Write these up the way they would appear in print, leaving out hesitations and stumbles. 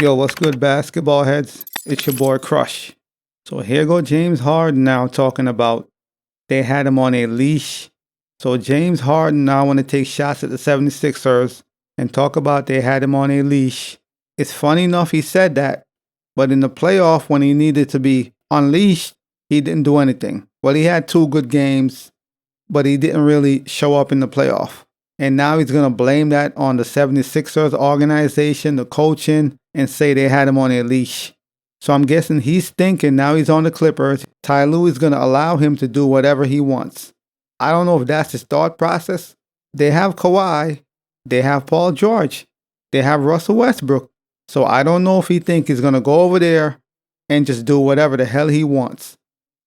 Yo, what's good, basketball heads? It's your boy Crush. So here go James Harden now talking about they had him on a leash. So James Harden now want to take shots at the 76ers and talk about they had him on a leash. It's funny enough he said that, but in the playoff when he needed to be unleashed, he didn't do anything. Well, he had 2 good games, but he didn't really show up in the playoff. And now he's going to blame that on the 76ers organization, the coaching, and say they had him on a leash. So I'm guessing he's thinking now he's on the Clippers. Ty Lue is going to allow him to do whatever he wants. I don't know if that's his thought process. They have Kawhi. They have Paul George. They have Russell Westbrook. So I don't know if he thinks he's going to go over there and just do whatever the hell he wants.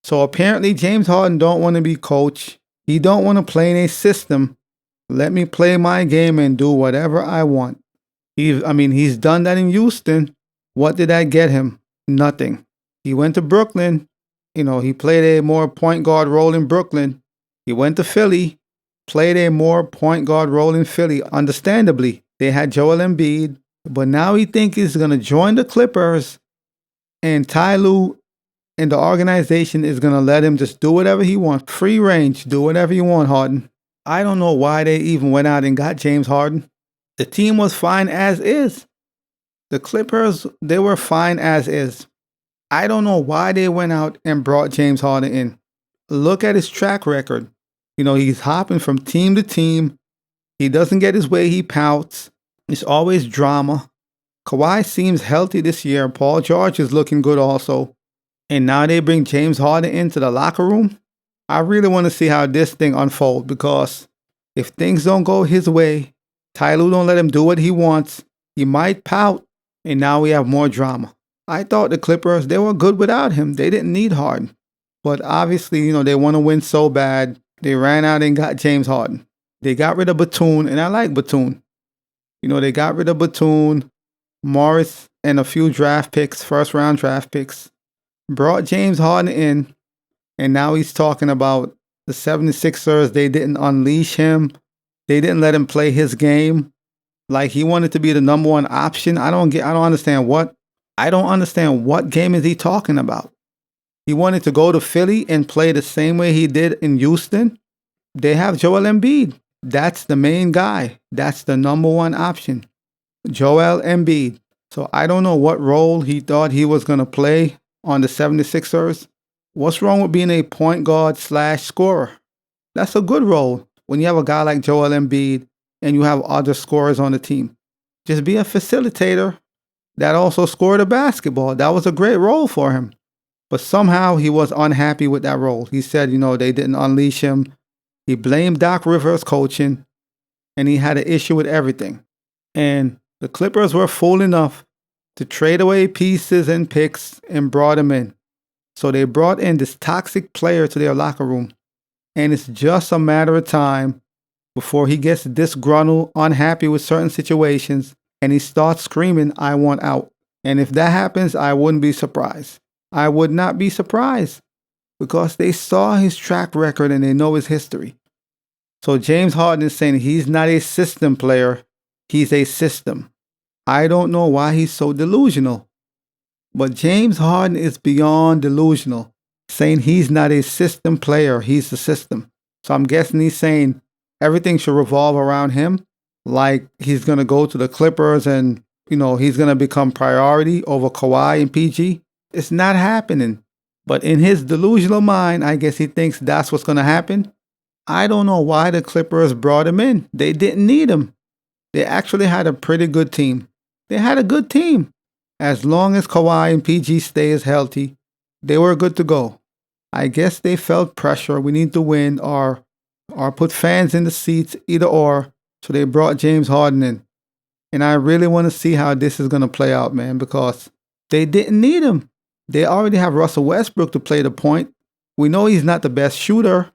So apparently James Harden don't want to be coach. He don't want to play in a system. Let me play my game and do whatever I want. He's done that in Houston. What did that get him? Nothing. He went to Brooklyn. He played a more point guard role in Brooklyn. He went to Philly, played a more point guard role in Philly. Understandably, they had Joel Embiid. But now he thinks he's going to join the Clippers, and Ty Lue and the organization is going to let him just do whatever he wants. Free range, do whatever you want, Harden. I don't know why they even went out and got James Harden. The team was fine as is. The Clippers, they were fine as is. I don't know why they went out and brought James Harden in. Look at his track record. He's hopping from team to team. He doesn't get his way, he pouts. It's always drama. Kawhi seems healthy this year. Paul George is looking good also. And now they bring James Harden into the locker room. I really want to see how this thing unfolds, because if things don't go his way, Ty Lue don't let him do what he wants, he might pout, and now we have more drama. I thought the Clippers, they were good without him. They didn't need Harden. But obviously, they want to win so bad, they ran out and got James Harden. They got rid of Batum, and I like Batum. They got rid of Batum, Morris, and a few draft picks, first-round draft picks. Brought James Harden in. And now he's talking about the 76ers. They didn't unleash him. They didn't let him play his game. Like he wanted to be the number one option. I don't understand what game is he talking about. He wanted to go to Philly and play the same way he did in Houston. They have Joel Embiid. That's the main guy. That's the number one option. Joel Embiid. So I don't know what role he thought he was going to play on the 76ers. What's wrong with being a point guard / scorer? That's a good role when you have a guy like Joel Embiid and you have other scorers on the team. Just be a facilitator that also scored a basketball. That was a great role for him. But somehow he was unhappy with that role. He said, they didn't unleash him. He blamed Doc Rivers coaching, and he had an issue with everything. And the Clippers were fool enough to trade away pieces and picks and brought him in. So they brought in this toxic player to their locker room. And it's just a matter of time before he gets disgruntled, unhappy with certain situations, and he starts screaming, "I want out." And if that happens, I wouldn't be surprised. I would not be surprised, because they saw his track record and they know his history. So James Harden is saying he's not a system player. He's a system. I don't know why he's so delusional. But James Harden is beyond delusional, saying he's not a system player, he's the system. So I'm guessing he's saying everything should revolve around him, like he's going to go to the Clippers and, he's going to become priority over Kawhi and PG. It's not happening. But in his delusional mind, I guess he thinks that's what's going to happen. I don't know why the Clippers brought him in. They didn't need him. They actually had a pretty good team. They had a good team. As long as Kawhi and PG stays healthy, they were good to go. I guess they felt pressure. We need to win or put fans in the seats, either or. So they brought James Harden in. And I really want to see how this is going to play out, man, because they didn't need him. They already have Russell Westbrook to play the point. We know he's not the best shooter,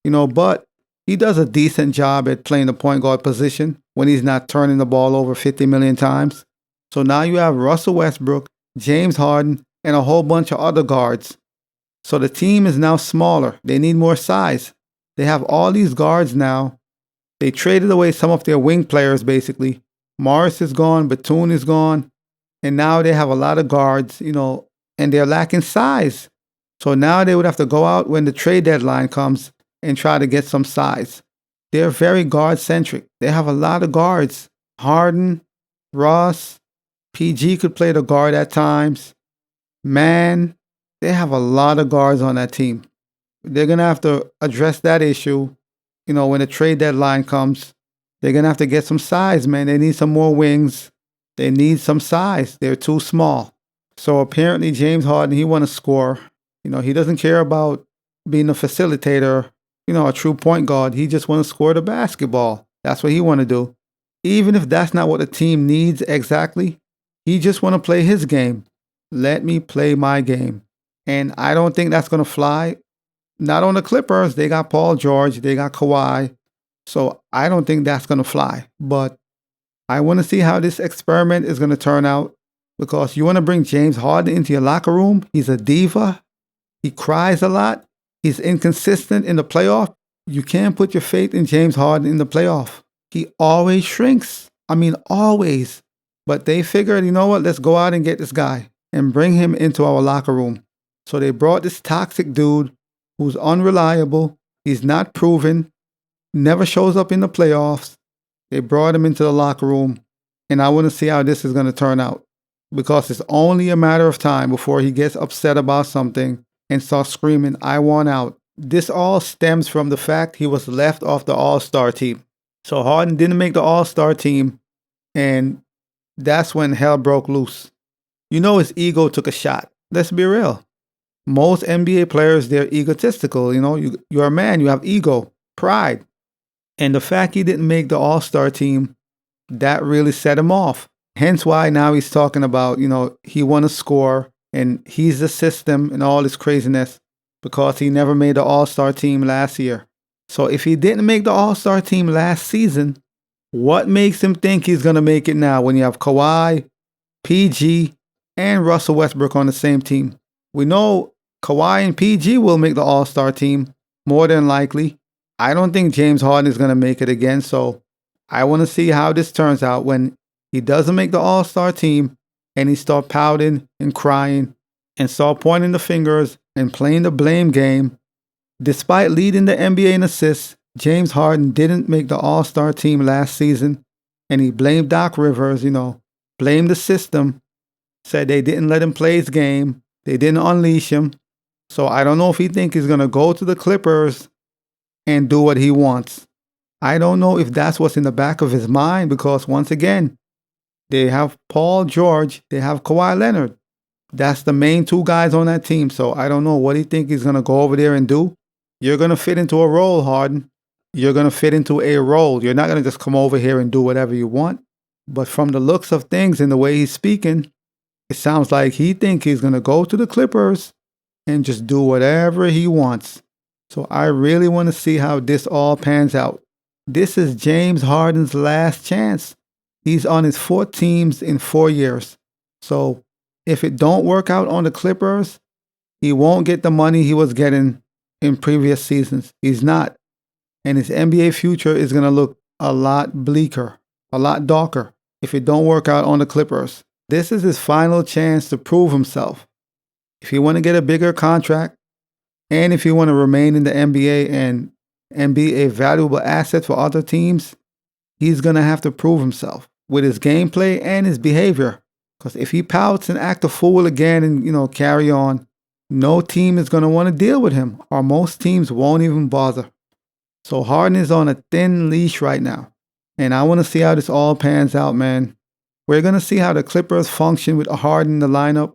but he does a decent job at playing the point guard position when he's not turning the ball over 50 million times. So now you have Russell Westbrook, James Harden, and a whole bunch of other guards. So the team is now smaller. They need more size. They have all these guards now. They traded away some of their wing players, basically. Morris is gone. Batum is gone. And now they have a lot of guards, and they're lacking size. So now they would have to go out when the trade deadline comes and try to get some size. They're very guard centric. They have a lot of guards. Harden, Ross, PG could play the guard at times. Man, they have a lot of guards on that team. They're going to have to address that issue, when the trade deadline comes. They're going to have to get some size, man. They need some more wings. They need some size. They're too small. So apparently James Harden, he want to score. He doesn't care about being a facilitator, a true point guard. He just want to score the basketball. That's what he want to do. Even if that's not what the team needs exactly, he just want to play his game. Let me play my game. And I don't think that's going to fly. Not on the Clippers. They got Paul George. They got Kawhi. So I don't think that's going to fly. But I want to see how this experiment is going to turn out, because you want to bring James Harden into your locker room. He's a diva. He cries a lot. He's inconsistent in the playoff. You can't put your faith in James Harden in the playoff. He always shrinks. I mean, always. But they figured, you know what? Let's go out and get this guy and bring him into our locker room. So they brought this toxic dude who's unreliable. He's not proven. Never shows up in the playoffs. They brought him into the locker room. And I want to see how this is going to turn out, because it's only a matter of time before he gets upset about something and starts screaming, I want out. This all stems from the fact he was left off the All-Star team. So Harden didn't make the All-Star team, and that's when hell broke loose. His ego took a shot. Let's be real. Most NBA players, they're egotistical. You're a man, you have ego, pride. And the fact he didn't make the All-Star team, that really set him off. Hence why now he's talking about, he want to score and he's the system and all this craziness, because he never made the All-Star team last year. So if he didn't make the All-Star team last season, what makes him think he's going to make it now when you have Kawhi, PG, and Russell Westbrook on the same team? We know Kawhi and PG will make the All-Star team, more than likely. I don't think James Harden is going to make it again, so I want to see how this turns out when he doesn't make the All-Star team and he start pouting and crying and start pointing the fingers and playing the blame game. Despite leading the NBA in assists, James Harden didn't make the All-Star team last season, and he blamed Doc Rivers, blamed the system, said they didn't let him play his game, they didn't unleash him. So I don't know if he thinks he's going to go to the Clippers and do what he wants. I don't know if that's what's in the back of his mind, because once again, they have Paul George, they have Kawhi Leonard. That's the main two guys on that team. So I don't know what he thinks he's going to go over there and do. You're going to fit into a role, Harden. You're going to fit into a role. You're not going to just come over here and do whatever you want. But from the looks of things and the way he's speaking, it sounds like he thinks he's going to go to the Clippers and just do whatever he wants. So I really want to see how this all pans out. This is James Harden's last chance. He's on his 4 teams in 4 years. So if it don't work out on the Clippers, he won't get the money he was getting in previous seasons. He's not. And his NBA future is going to look a lot bleaker, a lot darker if it don't work out on the Clippers. This is his final chance to prove himself. If he want to get a bigger contract, and if he want to remain in the NBA and be a valuable asset for other teams, he's going to have to prove himself with his gameplay and his behavior. Because if he pouts and act a fool again and, carry on, no team is going to want to deal with him, or most teams won't even bother. So Harden is on a thin leash right now. And I want to see how this all pans out, man. We're going to see how the Clippers function with Harden in the lineup.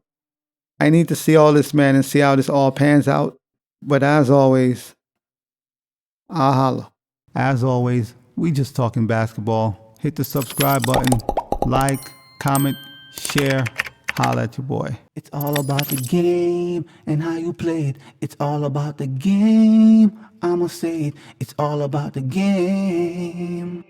I need to see all this, man, and see how this all pans out. But as always, I'll holla. As always, we just talking basketball. Hit the subscribe button, like, comment, share. Holla at your boy. It's all about the game and how you play it. It's all about the game. I'ma say it. It's all about the game.